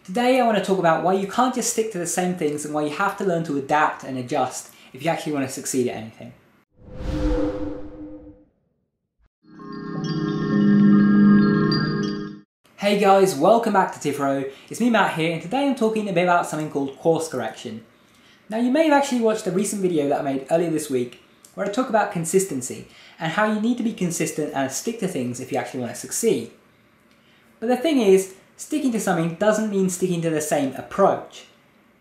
Today I want to talk about why you can't just stick to the same things and why you have to learn to adapt and adjust if you actually want to succeed at anything. Hey guys, welcome back to Tipharot. It's me Matt here, and today I'm talking a bit about something called course correction. Now you may have actually watched a recent video that I made earlier this week where I talk about consistency and how you need to be consistent and stick to things if you actually want to succeed. But the thing is, sticking to something doesn't mean sticking to the same approach.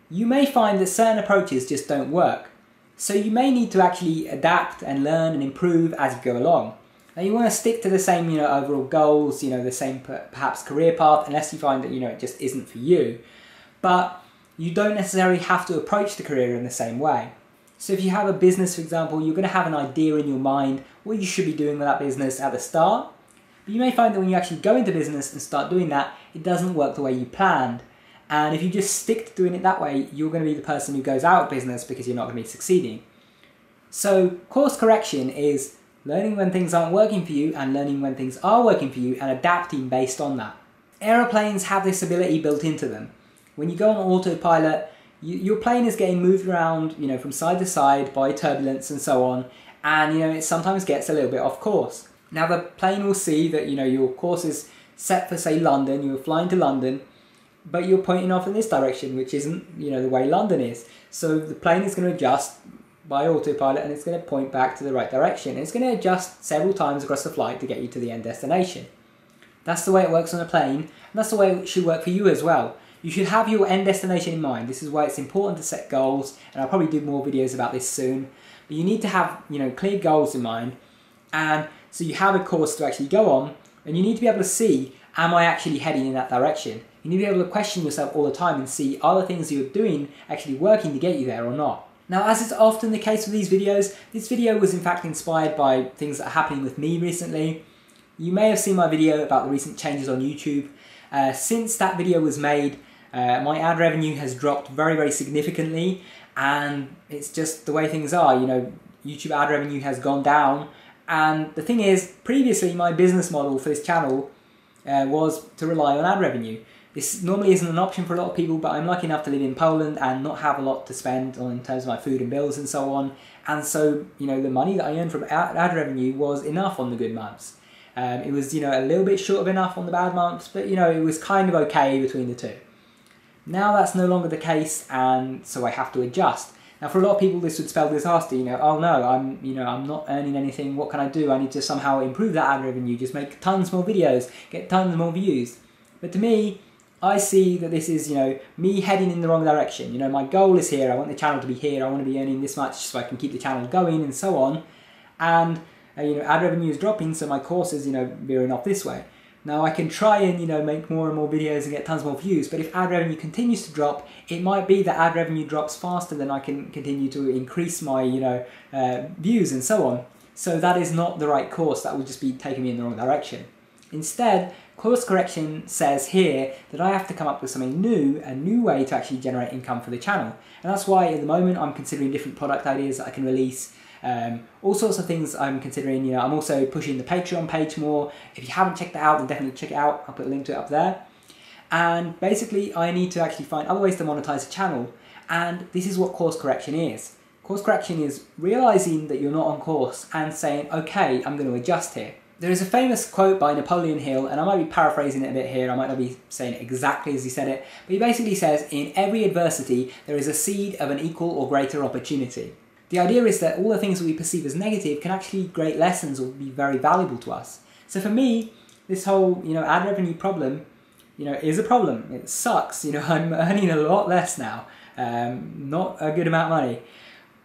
You may find that certain approaches just don't work, so you may need to actually adapt and learn and improve as you go along. Now you want to stick to the same, overall goals, the same perhaps career path, unless you find that, it just isn't for you. But you don't necessarily have to approach the career in the same way. So if you have a business, for example, you're going to have an idea in your mind what you should be doing with that business at the start. But you may find that when you actually go into business and start doing that, it doesn't work the way you planned. And if you just stick to doing it that way, you're going to be the person who goes out of business because you're not going to be succeeding. So course correction is learning when things aren't working for you and learning when things are working for you and adapting based on that. Aeroplanes have this ability built into them. When you go on autopilot, your plane is getting moved around, from side to side by turbulence and so on, and it sometimes gets a little bit off course. Now the plane will see that your course is set for, say, London. You're flying to London, but you're pointing off in this direction, which isn't the way London is. So the plane is going to adjust by autopilot and it's going to point back to the right direction. And it's going to adjust several times across the flight to get you to the end destination. That's the way it works on a plane, and that's the way it should work for you as well. You should have your end destination in mind. This is why it's important to set goals, and I'll probably do more videos about this soon. But you need to have clear goals in mind, and so you have a course to actually go on, and you need to be able to see, am I actually heading in that direction? You need to be able to question yourself all the time and see, are the things you're doing actually working to get you there or not? Now, as is often the case with these videos, this video was in fact inspired by things that are happening with me recently. You may have seen my video about the recent changes on YouTube. Since that video was made, my ad revenue has dropped very, very significantly, and it's just the way things are. YouTube ad revenue has gone down. And the thing is, previously my business model for this channel was to rely on ad revenue. This normally isn't an option for a lot of people, but I'm lucky enough to live in Poland and not have a lot to spend on in terms of my food and bills and so on. And so, the money that I earned from ad revenue was enough on the good months. It was, a little bit short of enough on the bad months, but, it was kind of okay between the two. Now that's no longer the case, and so I have to adjust. Now, for a lot of people, this would spell disaster. Oh no, I'm not earning anything. What can I do? I need to somehow improve that ad revenue. Just make tons more videos, get tons more views. But to me, I see that this is, me heading in the wrong direction. My goal is here. I want the channel to be here. I want to be earning this much so I can keep the channel going and so on. And ad revenue is dropping, so my course is, veering off this way. Now I can try and make more and more videos and get tons more views, but if ad revenue continues to drop, it might be that ad revenue drops faster than I can continue to increase my views and so on. So that is not the right course. That would just be taking me in the wrong direction. Instead, course correction says here that I have to come up with something new, a new way to actually generate income for the channel. And that's why at the moment I'm considering different product ideas that I can release. All sorts of things I'm considering. I'm also pushing the Patreon page more. If you haven't checked that out, then definitely check it out. I'll put a link to it up there. And basically I need to actually find other ways to monetize the channel, and this is what course correction is. Course correction is realizing that you're not on course and saying, okay, I'm going to adjust here. There is a famous quote by Napoleon Hill, and I might be paraphrasing it a bit here, I might not be saying it exactly as he said it, but he basically says, in every adversity there is a seed of an equal or greater opportunity. The idea is that all the things that we perceive as negative can actually be great lessons or be very valuable to us. So for me, this whole ad revenue problem is a problem. It sucks. I'm earning a lot less now, not a good amount of money,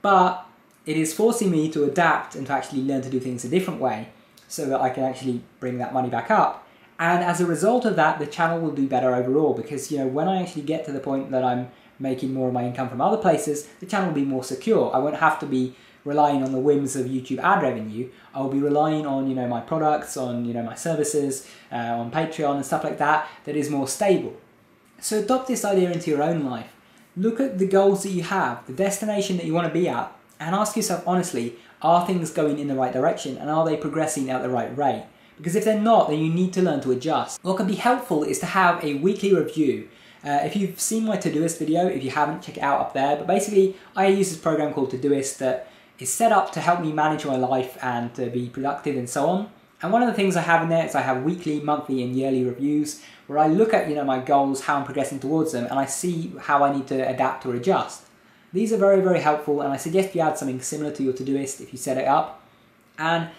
but it is forcing me to adapt and to actually learn to do things a different way so that I can actually bring that money back up. And as a result of that, the channel will do better overall, because when I actually get to the point that I'm making more of my income from other places, the channel will be more secure. I won't have to be relying on the whims of YouTube ad revenue. I'll be relying on my products, on my services, on Patreon and stuff like that is more stable. So adopt this idea into your own life. Look at the goals that you have, the destination that you want to be at, and ask yourself honestly, are things going in the right direction and are they progressing at the right rate? Because if they're not, then you need to learn to adjust. What can be helpful is to have a weekly review. If you've seen my Todoist video, if you haven't, check it out up there. But basically, I use this program called Todoist that is set up to help me manage my life and to be productive and so on. And one of the things I have in there is I have weekly, monthly and yearly reviews where I look at my goals, how I'm progressing towards them, and I see how I need to adapt or adjust. These are very, very helpful, and I suggest you add something similar to your Todoist if you set it up. And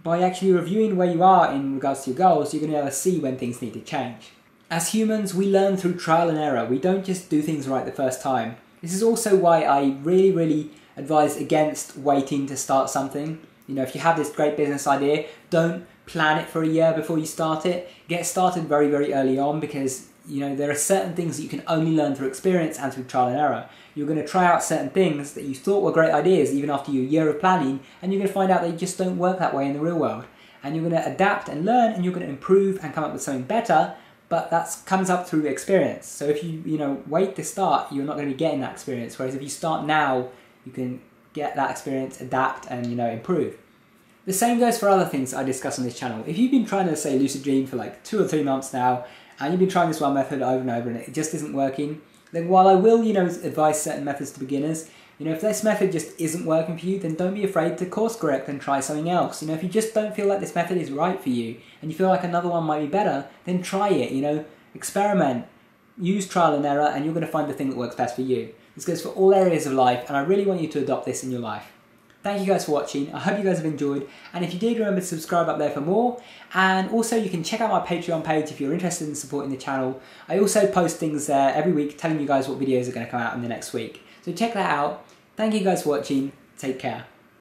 by actually reviewing where you are in regards to your goals, you're going to be able to see when things need to change. As humans, we learn through trial and error. We don't just do things right the first time. This is also why I really, really advise against waiting to start something. If you have this great business idea, don't plan it for a year before you start it. Get started very, very early on because there are certain things that you can only learn through experience and through trial and error. You're going to try out certain things that you thought were great ideas even after your year of planning, and you're going to find out they just don't work that way in the real world. And you're going to adapt and learn, and you're going to improve and come up with something better, but that comes up through experience. So if you wait to start, you're not going to be getting that experience, whereas if you start now, you can get that experience, adapt, and improve. The same goes for other things I discuss on this channel. If you've been trying to say lucid dream for like 2 or 3 months now, and you've been trying this one method over and over and it just isn't working, then while I will, advise certain methods to beginners, if this method just isn't working for you, then don't be afraid to course correct and try something else. If you just don't feel like this method is right for you, and you feel like another one might be better, then try it, experiment, use trial and error, and you're going to find the thing that works best for you. This goes for all areas of life, and I really want you to adopt this in your life. Thank you guys for watching. I hope you guys have enjoyed, and if you did, remember to subscribe up there for more. And also you can check out my Patreon page if you're interested in supporting the channel. I also post things there every week telling you guys what videos are going to come out in the next week. So check that out. Thank you guys for watching. Take care.